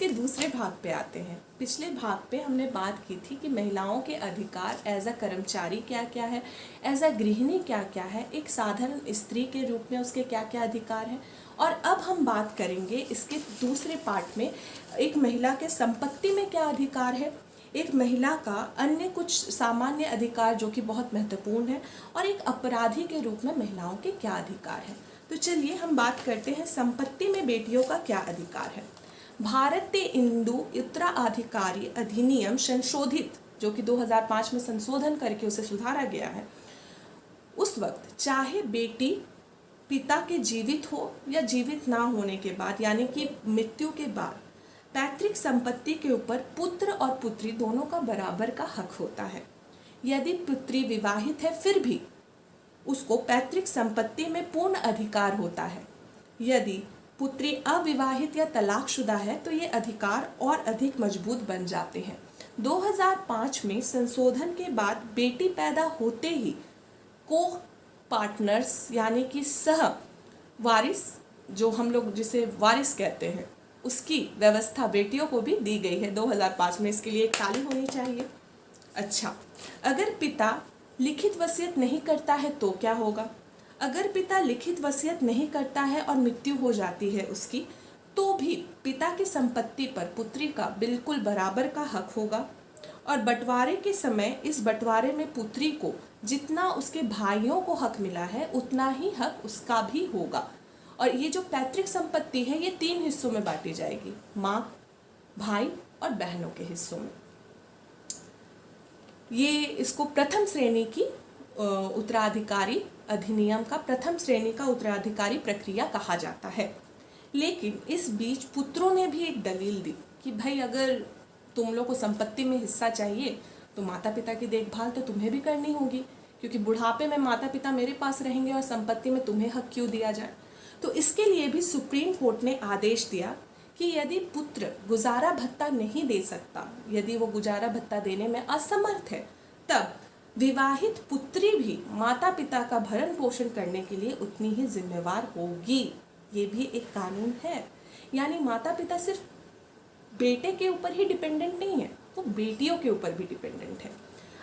इसके दूसरे भाग पे आते हैं। पिछले भाग पे हमने बात की थी कि महिलाओं के अधिकार एज अ कर्मचारी क्या क्या है, एज अ गृहिणी क्या क्या है, एक साधारण स्त्री के रूप में उसके क्या क्या अधिकार हैं। और अब हम बात करेंगे इसके दूसरे पार्ट में, एक महिला के संपत्ति में क्या अधिकार है, एक महिला का अन्य कुछ सामान्य अधिकार जो कि बहुत महत्वपूर्ण है, और एक अपराधी के रूप में महिलाओं के क्या अधिकार है। तो चलिए हम बात करते हैं संपत्ति में बेटियों का क्या अधिकार है। भारतीय हिंदू उत्तराधिकारी अधिनियम संशोधित, जो कि 2005 में संशोधन करके उसे सुधारा गया है, उस वक्त चाहे बेटी पिता के जीवित हो या जीवित ना होने के बाद, यानी कि मृत्यु के बाद, पैतृक संपत्ति के ऊपर पुत्र और पुत्री दोनों का बराबर का हक होता है। यदि पुत्री विवाहित है फिर भी उसको पैतृक संपत्ति में पूर्ण अधिकार होता है। यदि पुत्री अविवाहित या तलाकशुदा है तो ये अधिकार और अधिक मजबूत बन जाते हैं। 2005 में संशोधन के बाद बेटी पैदा होते ही को पार्टनर्स यानी कि सह वारिस, जो हम लोग जिसे वारिस कहते हैं, उसकी व्यवस्था बेटियों को भी दी गई है 2005 में। इसके लिए एक ताली होनी चाहिए। अच्छा, अगर पिता लिखित वसीयत नहीं करता है तो क्या होगा? अगर पिता लिखित वसीयत नहीं करता है और मृत्यु हो जाती है उसकी, तो भी पिता की संपत्ति पर पुत्री का बिल्कुल बराबर का हक होगा। और बंटवारे के समय इस बंटवारे में पुत्री को जितना उसके भाइयों को हक मिला है उतना ही हक उसका भी होगा। और ये जो पैतृक संपत्ति है ये 3 हिस्सों में बांटी जाएगी, माँ, भाई और बहनों के हिस्सों में। ये इसको प्रथम श्रेणी की उत्तराधिकारी अधिनियम का प्रथम श्रेणी का उत्तराधिकारी प्रक्रिया कहा जाता है। लेकिन इस बीच पुत्रों ने भी एक दलील दी कि भाई अगर तुम लोग को संपत्ति में हिस्सा चाहिए तो माता पिता की देखभाल तो तुम्हें भी करनी होगी, क्योंकि बुढ़ापे में माता पिता मेरे पास रहेंगे और संपत्ति में तुम्हें हक क्यों दिया जाए। तो इसके लिए भी सुप्रीम कोर्ट ने आदेश दिया कि यदि पुत्र गुजारा भत्ता नहीं दे सकता, यदि वो गुजारा भत्ता देने में असमर्थ है, तब विवाहित पुत्री भी माता पिता का भरण पोषण करने के लिए उतनी ही जिम्मेवार होगी। ये भी एक कानून है। यानी माता पिता सिर्फ बेटे के ऊपर ही डिपेंडेंट नहीं है, वो बेटियों के ऊपर भी डिपेंडेंट है।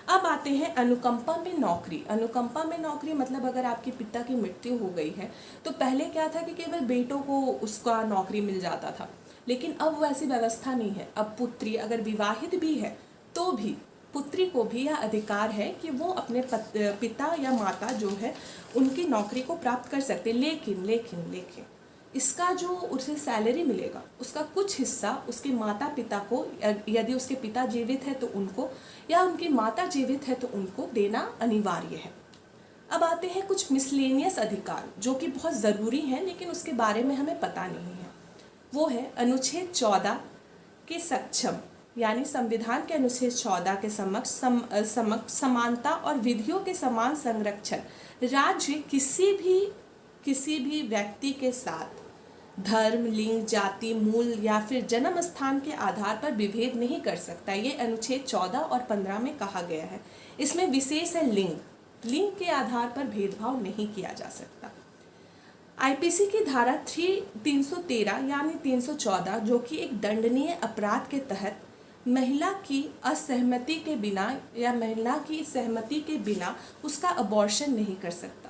अब आते हैं अनुकंपा में नौकरी। अनुकंपा में नौकरी मतलब अगर आपके पिता की मृत्यु हो गई है तो पहले क्या था कि केवल बेटों को उसका नौकरी मिल जाता था, लेकिन अब वैसी व्यवस्था नहीं है। अब पुत्री अगर विवाहित भी है तो भी पुत्री को भी यह अधिकार है कि वो अपने पिता या माता जो है उनकी नौकरी को प्राप्त कर सकते। लेकिन इसका जो उसे सैलरी मिलेगा उसका कुछ हिस्सा उसके माता पिता को, यदि उसके पिता जीवित है तो उनको, या उनकी माता जीवित है तो उनको देना अनिवार्य है। अब आते हैं कुछ मिसलेनियस अधिकार जो कि बहुत ज़रूरी हैं लेकिन उसके बारे में हमें पता नहीं है। वो है अनुच्छेद 14 के सक्षम, यानी संविधान के अनुच्छेद 14 के समक्ष समानता और विधियों के समान संरक्षण। राज्य किसी भी व्यक्ति के साथ धर्म, लिंग, जाति, मूल या फिर जन्म स्थान के आधार पर विभेद नहीं कर सकता। ये अनुच्छेद 14 और 15 में कहा गया है। इसमें विशेष है लिंग के आधार पर भेदभाव नहीं किया जा सकता। आईपीसी की धारा 313 यानी 314 जो कि एक दंडनीय अपराध के तहत महिला की असहमति के बिना या महिला की सहमति के बिना उसका अबॉर्शन नहीं कर सकता।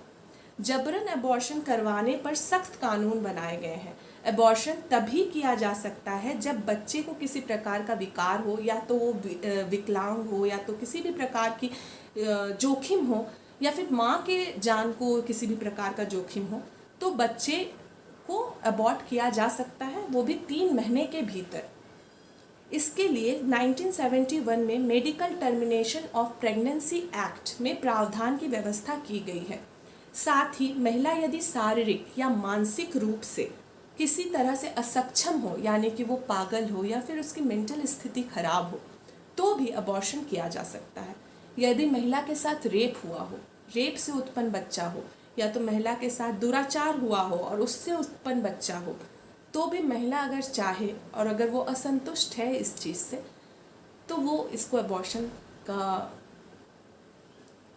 जबरन अबॉर्शन करवाने पर सख्त कानून बनाए गए हैं। अबॉर्शन तभी किया जा सकता है जब बच्चे को किसी प्रकार का विकार हो, या तो वो विकलांग हो, या तो किसी भी प्रकार की जोखिम हो, या फिर माँ के जान को किसी भी प्रकार का जोखिम हो, तो बच्चे को अबॉर्ट किया जा सकता है, वो भी 3 महीने के भीतर। इसके लिए 1971 में medical termination of pregnancy act में प्रावधान की व्यवस्था की गई है। साथ ही महिला यदि शारीरिक या मानसिक रूप से किसी तरह से असक्षम हो, यानी कि वो पागल हो या फिर उसकी मेंटल स्थिति खराब हो, तो भी अबॉर्शन किया जा सकता है। यदि महिला के साथ रेप हुआ हो, रेप से उत्पन्न बच्चा हो, या तो महिला के साथ दुराचार हुआ हो और उससे उत्पन्न बच्चा हो, तो भी महिला अगर चाहे और अगर वो असंतुष्ट है इस चीज़ से, तो वो इसको अबॉर्शन का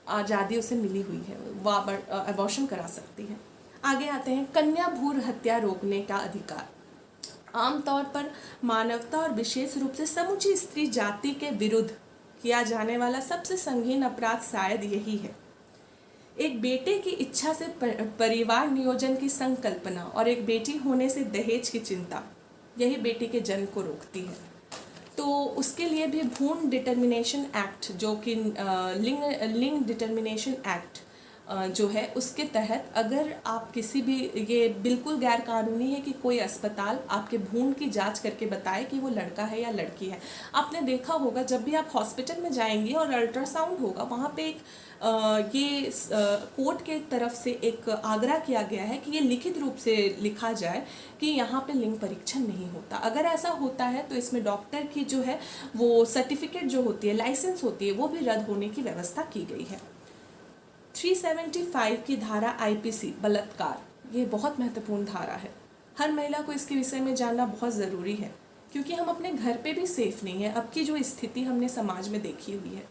आज़ादी उसे मिली हुई है, वो अबॉर्शन करा सकती है। आगे आते हैं कन्या भ्रूण हत्या रोकने का अधिकार। आमतौर पर मानवता और विशेष रूप से समूची स्त्री जाति के विरुद्ध किया जाने वाला सबसे संगीन अपराध शायद यही है। एक बेटे की इच्छा से परिवार नियोजन की संकल्पना और एक बेटी होने से दहेज की चिंता, यही बेटी के जन्म को रोकती है। तो उसके लिए भी भ्रूण डिटर्मिनेशन एक्ट, जो कि लिंग डिटर्मिनेशन एक्ट जो है, उसके तहत अगर आप किसी भी, ये बिल्कुल गैर कानूनी है कि कोई अस्पताल आपके भ्रूण की जांच करके बताए कि वो लड़का है या लड़की है। आपने देखा होगा जब भी आप हॉस्पिटल में जाएंगे और अल्ट्रासाउंड होगा, वहाँ पे एक कोर्ट के तरफ से एक आग्रह किया गया है कि ये लिखित रूप से लिखा जाए कि यहाँ पे लिंग परीक्षण नहीं होता। अगर ऐसा होता है तो इसमें डॉक्टर की जो है वो सर्टिफिकेट जो होती है, लाइसेंस होती है, वो भी रद्द होने की व्यवस्था की गई है। 375 की धारा आईपीसी बलात्कार, ये बहुत महत्वपूर्ण धारा है। हर महिला को इसके विषय में जानना बहुत ज़रूरी है, क्योंकि हम अपने घर पे भी सेफ नहीं है। अब की जो स्थिति हमने समाज में देखी हुई है,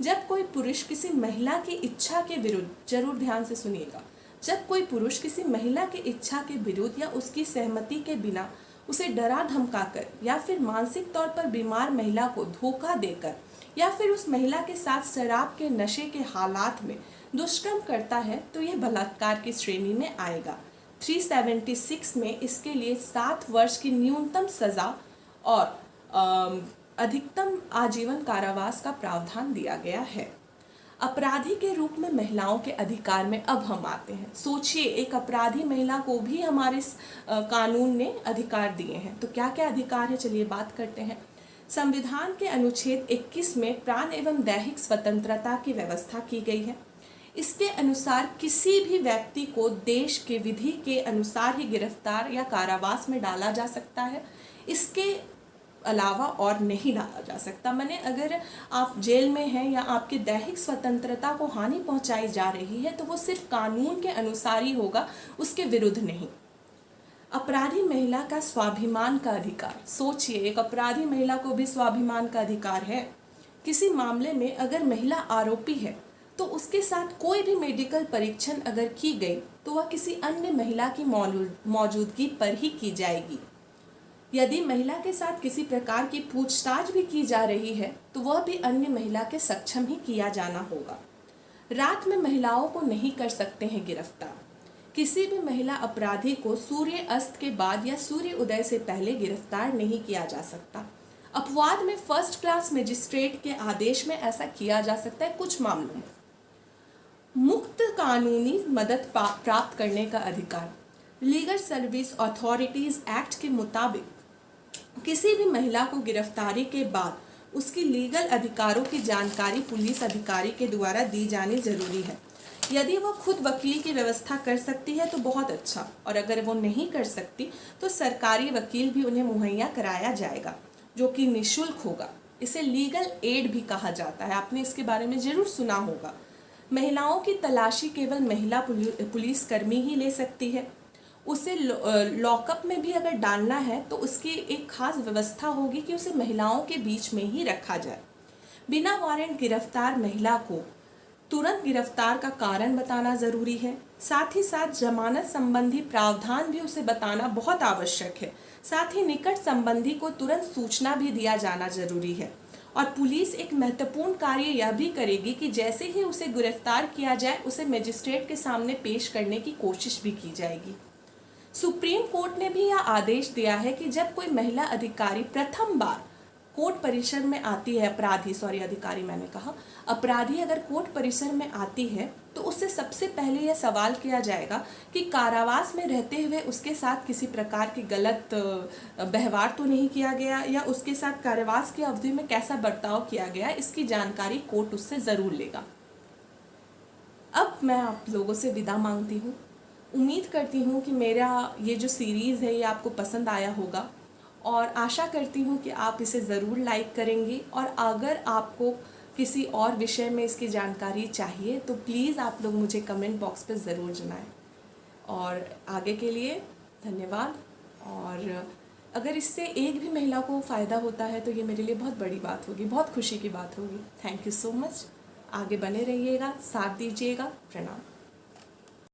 जब कोई पुरुष किसी महिला की इच्छा के विरुद्ध, जरूर ध्यान से सुनिएगा, जब कोई पुरुष किसी महिला की इच्छा के विरुद्ध या उसकी सहमति के बिना उसे डरा धमकाकर या फिर मानसिक तौर पर बीमार महिला को धोखा देकर या फिर उस महिला के साथ शराब के नशे के हालात में दुष्कर्म करता है, तो यह बलात्कार की श्रेणी में आएगा। 376 में इसके लिए 7 वर्ष की न्यूनतम सजा और अधिकतम आजीवन कारावास का प्रावधान दिया गया है। अपराधी के रूप में महिलाओं के अधिकार में अब हम आते हैं। सोचिए, एक अपराधी महिला को भी हमारे कानून ने अधिकार दिए हैं। तो क्या क्या अधिकार है, चलिए बात करते हैं। संविधान के अनुच्छेद 21 में प्राण एवं दैहिक स्वतंत्रता की व्यवस्था की गई है। इसके अनुसार किसी भी व्यक्ति को देश के विधि के अनुसार ही गिरफ्तार या कारावास में डाला जा सकता है, इसके अलावा और नहीं डाला जा सकता। मैंने अगर आप जेल में हैं या आपकी दैहिक स्वतंत्रता को हानि पहुंचाई जा रही है, तो वो सिर्फ कानून के अनुसार ही होगा, उसके विरुद्ध नहीं। अपराधी महिला का स्वाभिमान का अधिकार, सोचिए, एक अपराधी महिला को भी स्वाभिमान का अधिकार है। किसी मामले में अगर महिला आरोपी है तो उसके साथ कोई भी मेडिकल परीक्षण अगर की गई तो वह किसी अन्य महिला की मौजूदगी पर ही की जाएगी। यदि महिला के साथ किसी प्रकार की पूछताछ भी की जा रही है तो वह भी अन्य महिला के सक्षम ही किया जाना होगा। रात में महिलाओं को नहीं कर सकते हैं गिरफ्तार। किसी भी महिला अपराधी को सूर्य अस्त के बाद या सूर्य उदय से पहले गिरफ्तार नहीं किया जा सकता। अपवाद में फर्स्ट क्लास मजिस्ट्रेट के आदेश में ऐसा किया जा सकता है कुछ मामलों में। मुक्त कानूनी मदद प्राप्त करने का अधिकार, लीगल सर्विस अथॉरिटीज एक्ट के मुताबिक किसी भी महिला को गिरफ्तारी के बाद उसकी लीगल अधिकारों की जानकारी पुलिस अधिकारी के द्वारा दी जानी जरूरी है। यदि वो खुद वकील की व्यवस्था कर सकती है तो बहुत अच्छा, और अगर वो नहीं कर सकती तो सरकारी वकील भी उन्हें मुहैया कराया जाएगा, जो कि निःशुल्क होगा। इसे लीगल एड भी कहा जाता है, आपने इसके बारे में जरूर सुना होगा। महिलाओं की तलाशी केवल महिला पुलिसकर्मी ही ले सकती है। उसे लॉकअप में भी अगर डालना है तो उसकी एक खास व्यवस्था होगी कि उसे महिलाओं के बीच में ही रखा जाए। बिना वारंट गिरफ्तार महिला को तुरंत गिरफ्तार का कारण बताना जरूरी है। साथ ही साथ जमानत संबंधी प्रावधान भी उसे बताना बहुत आवश्यक है। साथ ही निकट संबंधी को तुरंत सूचना भी दिया जाना जरूरी है। और पुलिस एक महत्वपूर्ण कार्य यह भी करेगी कि जैसे ही उसे गिरफ्तार किया जाए उसे मजिस्ट्रेट के सामने पेश करने की कोशिश भी की जाएगी। सुप्रीम कोर्ट ने भी यह आदेश दिया है कि जब कोई महिला अधिकारी प्रथम बार कोर्ट परिसर में आती है, अधिकारी मैंने कहा, अपराधी अगर कोर्ट परिसर में आती है तो उससे सबसे पहले यह सवाल किया जाएगा कि कारावास में रहते हुए उसके साथ किसी प्रकार की गलत व्यवहार तो नहीं किया गया, या उसके साथ कारावास की अवधि में कैसा बर्ताव किया गया, इसकी जानकारी कोर्ट उससे ज़रूर लेगा। अब मैं आप लोगों से विदा मांगती हूँ। उम्मीद करती हूँ कि मेरा ये जो सीरीज़ है ये आपको पसंद आया होगा, और आशा करती हूँ कि आप इसे ज़रूर लाइक करेंगे। और अगर आपको किसी और विषय में इसकी जानकारी चाहिए तो प्लीज़ आप लोग मुझे कमेंट बॉक्स पर ज़रूर जनाएं। और आगे के लिए धन्यवाद। और अगर इससे एक भी महिला को फ़ायदा होता है तो ये मेरे लिए बहुत बड़ी बात होगी, बहुत खुशी की बात होगी। Thank you so much. आगे बने रहिएगा, साथ दीजिएगा। प्रणाम।